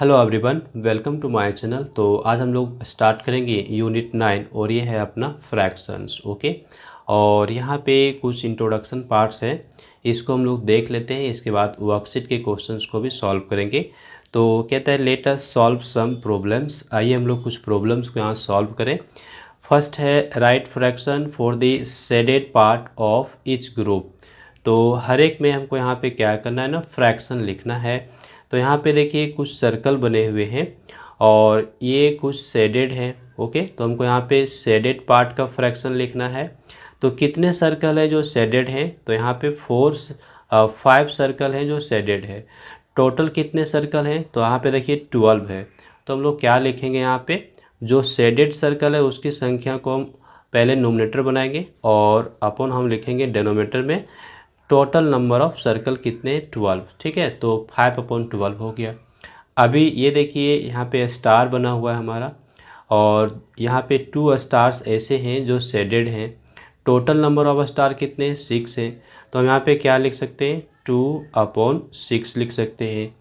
Hello everyone, welcome to my channel. तो आज हम लोग स्टार्ट करेंगे यूनिट 9 और ये है अपना फ्रैक्शंस। ओके, और यहाँ पे कुछ इंट्रोडक्शन पार्ट्स हैं, इसको हम लोग देख लेते हैं। इसके बाद वर्कशीट के क्वेश्चंस को भी सॉल्व करेंगे। तो कहता है let us solve some problems. आइए हम लोग कुछ प्रॉब्लम्स को यहाँ सॉल्व करें। फर्स्ट है right fraction for the shaded part of each group. तो हर एक में हमको यहाँ पे क्या करना है ना, फ्रैक्शन लिखना है। तो यहाँ पे देखिए कुछ सर्कल बने हुए हैं और ये कुछ शेडेड है। ओके, तो हमको यहाँ पे शेडेड पार्ट का फ्रैक्शन लिखना है। तो कितने सर्कल है जो शेडेड हैं? तो यहाँ पे 5 सर्कल हैं जो शेडेड है। टोटल कितने सर्कल हैं? तो यहाँ पे देखिए 12 है। तो हम लोग क्या लिखेंगे यहाँ पे, जो शेडेड सर्कल है उसकी संख्या को हम पहले नोमिनेटर बनाएंगे और अपन हम लिखेंगे डेनोमीटर में टोटल नंबर ऑफ सर्कल कितने, 12। ठीक है, तो 5/12 हो गया। अभी ये देखिए यहाँ पे स्टार बना हुआ है हमारा, और यहाँ पे 2 स्टार्स ऐसे हैं जो शेडेड हैं। टोटल नंबर ऑफ स्टार कितने हैं, 6 हैं। तो हम यहाँ पे क्या लिख सकते हैं, 2/6 लिख सकते हैं।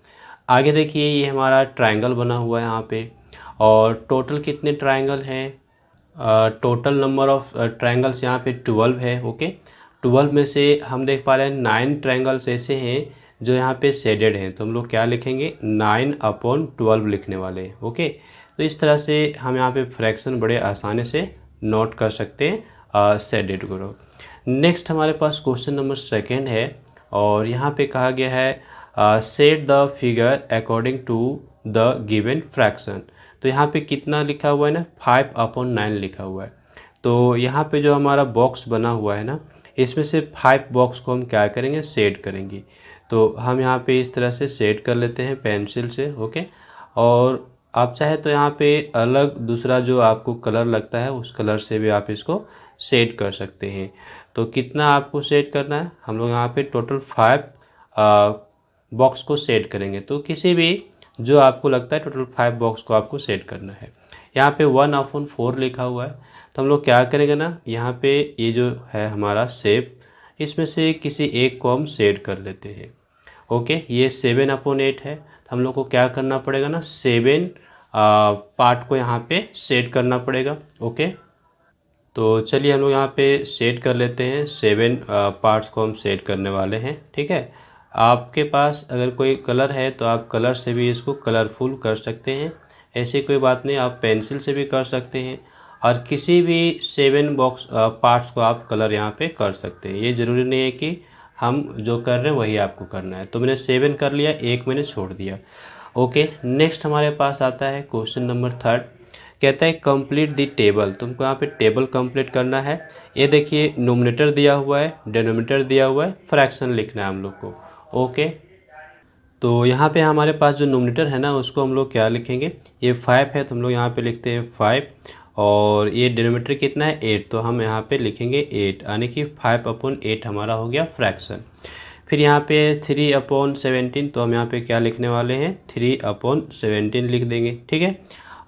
आगे देखिए ये हमारा ट्रायंगल बना हुआ है यहाँ पे, और टोटल कितने ट्रायंगल हैं, टोटल नंबर ऑफ ट्रायंगल्स यहाँ पे 12 है। ओके, 12 में से हम देख पा रहे हैं 9 ट्रायंगल्स ऐसे हैं जो यहाँ पे शेडेड हैं। तो हम लोग क्या लिखेंगे, 9/12 लिखने वाले हैं। ओके, तो इस तरह से हम यहाँ पे फ्रैक्शन बड़े आसानी से नोट कर सकते हैं शेडेड ग्रुप। नेक्स्ट हमारे पास क्वेश्चन नंबर 2 है, और यहाँ पे कहा गया है set the figure according to the given fraction. तो यहाँ पे कितना लिखा हुआ है ना, 5/9 लिखा हुआ है। तो यहाँ पे जो हमारा बॉक्स बना हुआ है ना, इसमें से 5 बॉक्स को हम क्या करेंगे, सेट करेंगे। तो हम यहाँ पे इस तरह से सेट कर लेते हैं पेंसिल से। ओके, और आप चाहे तो यहाँ पे अलग दूसरा जो आपको कलर लगता है उस कलर से भी आप इसको सेट कर सकते हैं। तो कितना आपको सेट करना है, हम लोग यहाँ पे टोटल 5 बॉक्स को सेट करेंगे। तो किसी भी जो आपको लगता है टोटल 5 बॉक्स को आपको सेट करना है। यहाँ पे 1/4 लिखा हुआ है। तो हम लोग क्या करेंगे ना, यहाँ पे ये जो है हमारा शेप, इसमें से किसी एक को हम सेट कर लेते हैं। ओके, ये 7/8 है। तो हम लोग को क्या करना पड़ेगा ना, 7 पार्ट को यहाँ पे सेट करना पड़ेगा। ओके, तो चलिए हम लोग यहाँ पे सेट कर लेते हैं। 7 पार्ट्स को हम सेट करने वाले हैं। ठीक है, आपके पास अगर कोई कलर है तो आप कलर से भी इसको कलरफुल कर सकते हैं, ऐसी कोई बात नहीं, आप पेंसिल से भी कर सकते हैं, और किसी भी 7 बॉक्स पार्ट्स को आप कलर यहाँ पे कर सकते हैं। ये ज़रूरी नहीं है कि हम जो कर रहे हैं वही आपको करना है। तो मैंने 7 कर लिया, एक मैंने छोड़ दिया। ओके, नेक्स्ट हमारे पास आता है क्वेश्चन नंबर 3। कहता है कंप्लीट द टेबल। तुमको यहाँ पे टेबल कंप्लीट करना है। ये देखिए नोमिनेटर दिया हुआ है, डेनोमीटर दिया हुआ है, फ्रैक्शन लिखना है हम लोग को। ओके, तो यहाँ पे हमारे पास जो नोमिनेटर है ना उसको हम लोग क्या लिखेंगे, ये 5 है तो हम लोग यहाँ पे लिखते हैं 5, और ये डिनोमीटर कितना है, 8, तो हम यहाँ पे लिखेंगे 8, यानी कि 5/8 हमारा हो गया फ्रैक्शन। फिर यहाँ पे 3/17, तो हम यहाँ पे क्या लिखने वाले हैं, 3/17 लिख देंगे। ठीक है,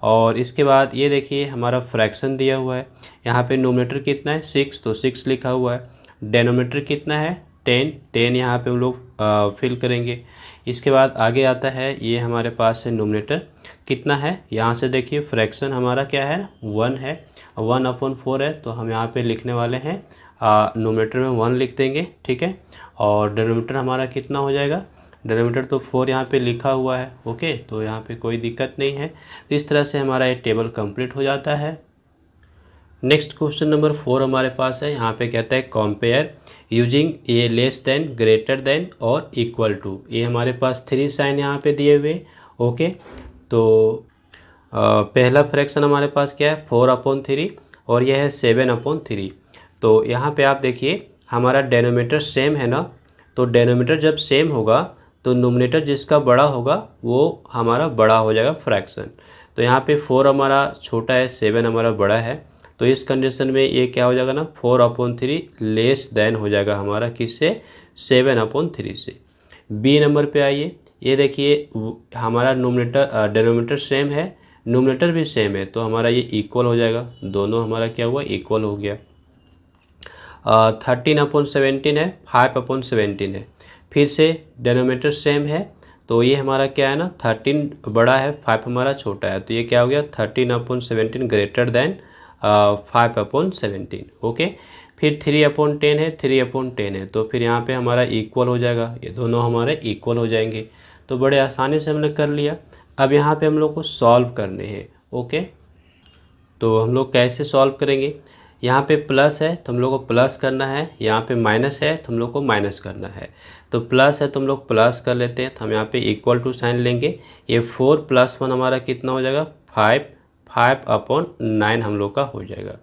और इसके बाद ये देखिए हमारा फ्रैक्शन दिया हुआ है। यहाँ पे नोमिनेटर कितना है, 6, तो 6 लिखा हुआ है। डेनोमीटर कितना है, 10 यहाँ पे हम लोग फिल करेंगे। इसके बाद आगे आता है, ये हमारे पास है नोमिनेटर कितना है, यहाँ से देखिए फ्रैक्शन हमारा क्या है, 1 है, 1/4 है। तो हम यहाँ पे लिखने वाले हैं नोमिनेटर में 1 लिख देंगे। ठीक है, और डेनोमीटर हमारा कितना हो जाएगा, डेनोमीटर तो 4 यहाँ पे लिखा हुआ है। ओके, तो यहाँ पे कोई दिक्कत नहीं है। तो इस तरह से हमारा ये टेबल कंप्लीट हो जाता है। नेक्स्ट क्वेश्चन नंबर 4 हमारे पास है। यहाँ पे कहता है कंपेयर यूजिंग ए लेस देन, ग्रेटर देन और इक्वल टू। ये हमारे पास 3 साइन यहाँ पे दिए हुए। ओके, तो पहला फ्रैक्शन हमारे पास क्या है, 4/3, और यह है 7/3। तो यहाँ पे आप देखिए हमारा डेनोमीटर सेम है ना, तो डेनोमीटर जब सेम होगा तो नोमिनेटर जिसका बड़ा होगा वो हमारा बड़ा हो जाएगा फ्रैक्शन। तो यहाँ पे 4 हमारा छोटा है, 7 हमारा बड़ा है। तो इस कंडीशन में ये क्या हो जाएगा ना, 4/3 लेस देन हो जाएगा हमारा किससे, 7/3 से। बी नंबर पे आइए, ये देखिए हमारा नोमिनेटर डेनोमीटर सेम है, नोमिनेटर भी सेम है, तो हमारा ये इक्वल हो जाएगा। दोनों हमारा क्या हुआ, इक्वल हो गया। 13/17 है, 5/17 है। फिर से डेनोमीटर सेम है तो ये हमारा क्या है ना, 13 बड़ा है, 5 हमारा छोटा है, तो ये क्या हो गया 13/17 ग्रेटर देन 5/17। ओके, फिर 3/10 है, 3/10 है, तो फिर यहाँ पे हमारा इक्वल हो जाएगा, ये दोनों हमारे इक्वल हो जाएंगे। तो बड़े आसानी से हमने कर लिया। अब यहाँ पे हम लोग को सॉल्व करने हैं। ओके, तो हम लोग कैसे सॉल्व करेंगे, यहाँ पे प्लस है तो हम लोग को प्लस करना है, यहाँ पे माइनस है तो हम लोग को माइनस करना है। तो प्लस है तो हम लोग प्लस कर लेते हैं, तो हम यहाँ पे इक्वल टू साइन लेंगे। ये 4 + 1 हमारा कितना हो जाएगा 5, 5/9 हम लोग का हो जाएगा।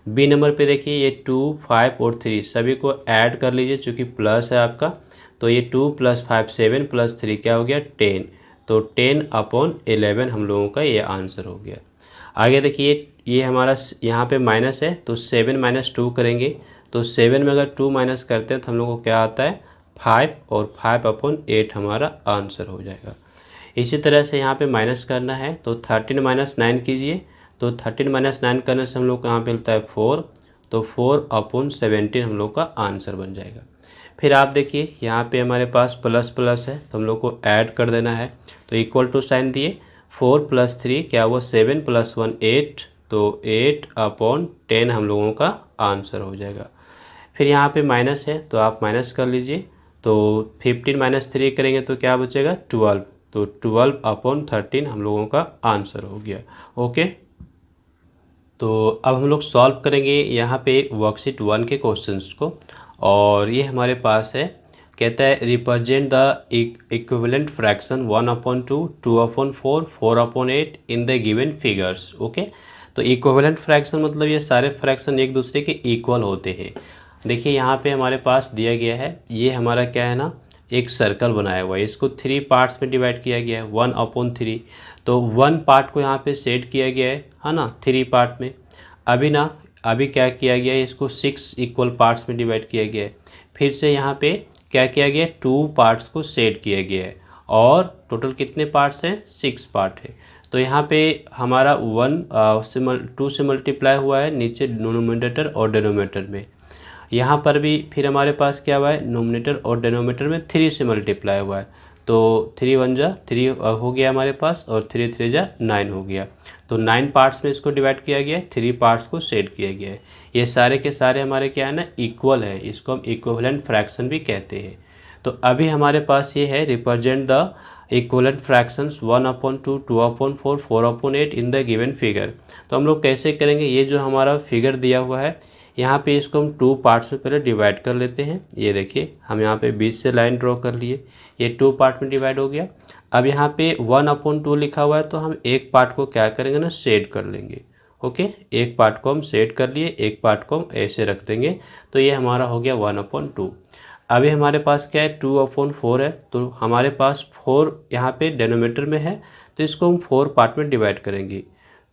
बी नंबर पे देखिए ये 2, 5 और 3 सभी को ऐड कर लीजिए, चूँकि प्लस है आपका, तो ये 2 + 5 7 + 3 क्या हो गया 10, तो 10/11 हम लोगों का ये आंसर हो गया। आगे देखिए ये हमारा यहाँ पे माइनस है, तो 7 - 2 करेंगे, तो 7 में अगर 2 माइनस करते हैं तो हम लोग को क्या आता है 5, और 5/8 हमारा आंसर हो जाएगा। इसी तरह से यहाँ पे माइनस करना है, तो 13 - 9 कीजिए, तो 13 - 9 करने से हम लोग को यहाँ पे मिलता है 4, तो 4/17 हम लोग का आंसर बन जाएगा। फिर आप देखिए यहाँ पे हमारे पास प्लस प्लस है, तो हम लोग को ऐड कर देना है, तो इक्वल टू साइन दिए, 4 + 3 क्या हुआ 7 + 1 8, तो 8/10 हम लोगों का आंसर हो जाएगा। फिर यहाँ पे माइनस है तो आप माइनस कर लीजिए, तो 15 - 3 करेंगे तो क्या बचेगा 12, तो 12/13 हम लोगों का आंसर हो गया। ओके, तो अब हम लोग सॉल्व करेंगे यहाँ पे वर्कशीट 1 के क्वेश्चंस को, और ये हमारे पास है, कहता है represent the equivalent fraction 1/2, 2/4, 4/8 in the given figures. Okay, तो इक्विवेलेंट फ्रैक्शन मतलब ये सारे फ्रैक्शन एक दूसरे के इक्वल होते हैं। देखिए यहाँ पे हमारे पास दिया गया है, ये हमारा क्या है ना, एक सर्कल बनाया हुआ है, इसको 3 पार्ट्स में डिवाइड किया गया है 1/3। तो 1 पार्ट को यहाँ पे सेट किया गया है ना 3 पार्ट में। अभी क्या किया गया है, इसको 6 इक्वल पार्ट्स में डिवाइड किया गया है। फिर से यहाँ पे क्या किया गया है 2 पार्ट्स को सेट किया गया है, और टोटल कितने पार्ट्स हैं 6 पार्ट है। तो यहाँ पे हमारा 2 से मल्टीप्लाई हुआ है नीचे नोमिनेटर और डिनोमिनेटर में। यहाँ पर भी फिर हमारे पास क्या हुआ है, नोमिनेटर और डिनोमिनेटर में 3 से मल्टीप्लाई हुआ है, तो 3 × 1 = 3 हो गया हमारे पास, और 3 × 3 = 9 हो गया। तो 9 पार्ट्स में इसको डिवाइड किया गया है, 3 पार्ट्स को सेट किया गया है। ये सारे के सारे हमारे क्या है ना इक्वल है, इसको हम इक्विवेलेंट फ्रैक्शन भी कहते हैं। तो अभी हमारे पास ये है represent the equivalent fractions 1/2, 2/4, 4/8 in the given figure. तो हम लोग कैसे करेंगे, ये जो हमारा फिगर दिया हुआ है यहाँ पे इसको हम 2 पार्ट्स में पहले डिवाइड कर लेते हैं। ये देखिए हम यहाँ पे बीच से लाइन ड्रॉ कर लिए, ये 2 पार्ट में डिवाइड हो गया। अब यहाँ पे 1/2 लिखा हुआ है, तो हम एक पार्ट को क्या करेंगे ना सेट कर लेंगे। ओके, एक पार्ट को हम सेट कर लिए, एक पार्ट को हम ऐसे रख देंगे, तो ये हमारा हो गया 1/2। अभी हमारे पास क्या है 2/4 है, तो हमारे पास 4 यहाँ पे डिनोमिनेटर में है, तो इसको हम 4 पार्ट में डिवाइड करेंगे,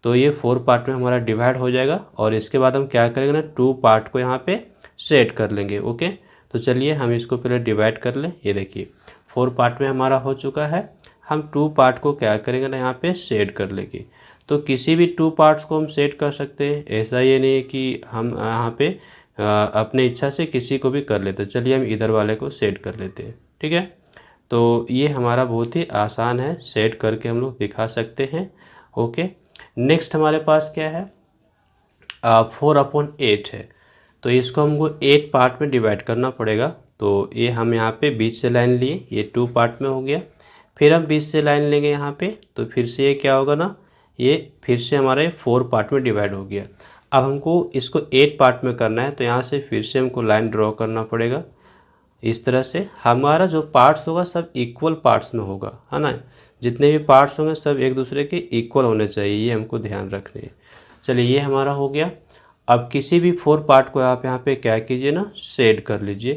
तो ये 4 पार्ट में हमारा डिवाइड हो जाएगा। और इसके बाद हम क्या करेंगे ना 2 पार्ट को यहाँ पे सेट कर लेंगे। ओके, तो चलिए हम इसको पहले डिवाइड कर लें। ये देखिए 4 पार्ट में हमारा हो चुका है, हम 2 पार्ट को क्या करेंगे ना यहाँ पे सेट कर लेंगे। तो किसी भी 2 पार्ट्स को हम सेट कर सकते हैं, ऐसा ये नहीं है कि हम यहाँ पे अपने इच्छा से किसी को भी कर लेते। चलिए हम इधर वाले को सेट कर लेते हैं, ठीक है। तो ये हमारा बहुत ही आसान है, सेट करके हम लोग दिखा सकते हैं। ओके, नेक्स्ट हमारे पास क्या है 4/8 है, तो इसको हमको 8 पार्ट में डिवाइड करना पड़ेगा। तो ये हम यहाँ पे बीच से लाइन लिए, ये 2 पार्ट में हो गया। फिर हम बीच से लाइन लेंगे यहाँ पे, तो फिर से ये क्या होगा ना, ये फिर से हमारे 4 पार्ट में डिवाइड हो गया। अब हमको इसको 8 पार्ट में करना है, तो यहाँ से फिर से हमको लाइन ड्रॉ करना पड़ेगा। इस तरह से हमारा जो पार्ट्स होगा सब इक्वल पार्ट्स में होगा, है ना। जितने भी पार्ट्स होंगे सब एक दूसरे के इक्वल होने चाहिए, ये हमको ध्यान रखने हैं। चलिए ये हमारा हो गया। अब किसी भी 4 पार्ट को आप यहाँ पे क्या कीजिए ना सेट कर लीजिए।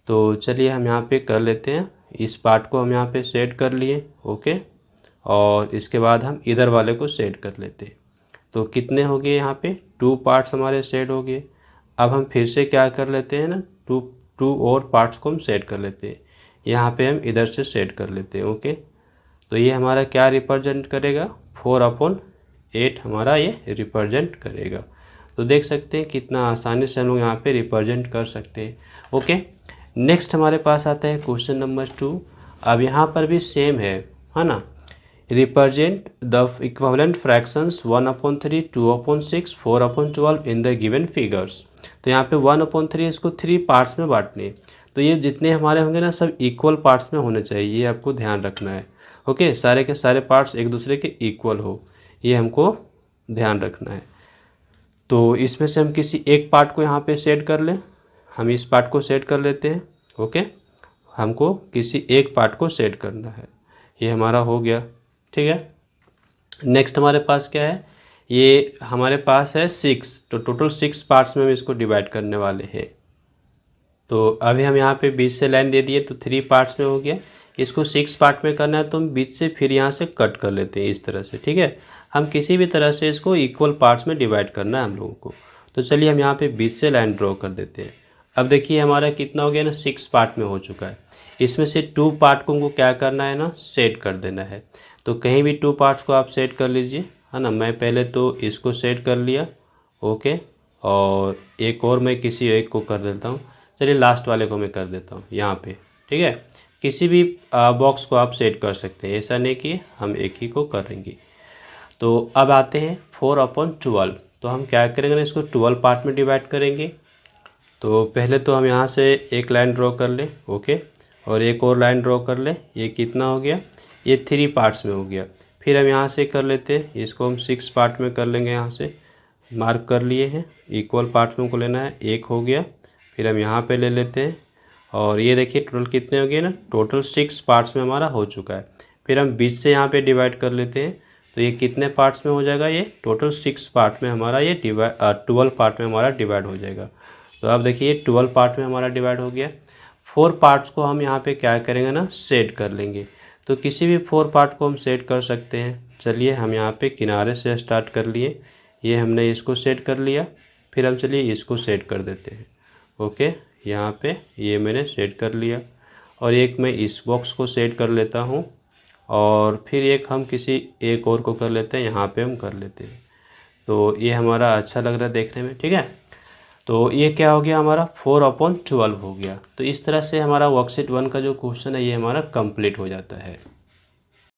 तो चलिए हम यहाँ पे कर लेते हैं, इस पार्ट को हम यहाँ पे सेट कर लिए। ओके, और इसके बाद हम इधर वाले को सेट कर लेते हैं। तो कितने हो गए यहाँ पे 2 पार्ट्स हमारे सेट हो गए। अब हम फिर से क्या कर लेते हैं ना 2 और पार्ट्स को हम सेट कर लेते हैं, यहाँ पे हम इधर से सेट कर लेते हैं। ओके, तो ये हमारा क्या रिप्रेजेंट करेगा 4/8 हमारा ये रिप्रेजेंट करेगा। तो देख सकते हैं कितना आसानी से हम लोग यहाँ पे रिप्रेजेंट कर सकते हैं। ओके, नेक्स्ट हमारे पास आता है क्वेश्चन नंबर 2, अब यहाँ पर भी सेम है ना। Represent the equivalent fractions 1/3, 2/6, 4/12 in the given figures. तो यहाँ पे 1/3 इसको 3 पार्ट्स में बांटने, तो ये जितने हमारे होंगे ना सब इक्वल पार्ट्स में होने चाहिए, ये आपको ध्यान रखना है। ओके, सारे के सारे पार्ट्स एक दूसरे के इक्वल हो, ये हमको ध्यान रखना है। तो इसमें से हम किसी एक पार्ट को यहाँ पे सेट कर लें, हम इस पार्ट को सेट कर लेते हैं। ओके, हमको किसी एक पार्ट को सेट करना है, ये हमारा हो गया। ठीक है, नेक्स्ट हमारे पास क्या है, ये हमारे पास है 6, तो टोटल 6 पार्ट्स में हम इसको डिवाइड करने वाले हैं। तो अभी हम यहाँ पे बीच से लाइन दे दिए तो 3 पार्ट्स में हो गया। इसको 6 पार्ट में करना है तो हम बीच से फिर यहाँ से कट कर लेते हैं इस तरह से। ठीक है, हम किसी भी तरह से इसको इक्वल पार्ट्स में डिवाइड करना है हम लोगों को। तो चलिए हम यहाँ पे बीच से लाइन ड्रॉ कर देते हैं। अब देखिए हमारा कितना हो गया ना, 6 पार्ट में हो चुका है। इसमें से 2 पार्ट को हमको क्या करना है ना, सेट कर देना है। तो कहीं भी 2 पार्ट्स को आप सेट कर लीजिए, है ना। मैं पहले तो इसको सेट कर लिया। ओके, और एक और मैं किसी एक को कर देता हूँ। चलिए लास्ट वाले को मैं कर देता हूँ यहाँ पे। ठीक है, किसी भी बॉक्स को आप सेट कर सकते हैं, ऐसा नहीं कि हम एक ही को करेंगे। तो अब आते हैं 4/12। तो हम क्या करेंगे ना, इसको 12 पार्ट में डिवाइड करेंगे। तो पहले तो हम यहाँ से एक लाइन ड्रॉ कर ले। ओके, और एक और लाइन ड्रॉ कर ले। ये कितना हो गया, ये 3 पार्ट्स में हो गया। फिर हम यहाँ से कर लेते हैं, इसको हम 6 पार्ट में कर लेंगे। यहाँ से मार्क कर लिए हैं, इक्वल पार्ट में हमको लेना है, एक हो गया। फिर हम यहाँ पे ले लेते हैं, और ये देखिए टोटल कितने हो गए ना, टोटल 6 पार्ट्स में हमारा हो चुका है। फिर हम बीच से यहाँ पे डिवाइड कर लेते हैं, तो ये कितने पार्ट्स में हो जाएगा, ये टोटल 6 पार्ट में हमारा ये 12 पार्ट में हमारा डिवाइड हो जाएगा। तो अब देखिए 12 पार्ट में हमारा डिवाइड हो गया। 4 पार्ट्स को हम यहाँ पे क्या करेंगे ना, सेट कर लेंगे। तो किसी भी 4 पार्ट को हम सेट कर सकते हैं। चलिए हम यहाँ पे किनारे से स्टार्ट कर लिए, ये हमने इसको सेट कर लिया। फिर हम चलिए इसको सेट कर देते हैं। ओके, यहाँ पे ये मैंने सेट कर लिया, और एक मैं इस बॉक्स को सेट कर लेता हूँ, और फिर एक हम किसी एक और को कर लेते हैं, यहाँ पे हम कर लेते हैं। तो ये हमारा अच्छा लग रहा है देखने में। ठीक है, तो ये क्या हो गया, हमारा 4/12 हो गया। तो इस तरह से हमारा वर्कशीट 1 का जो क्वेश्चन है ये हमारा कंप्लीट हो जाता है।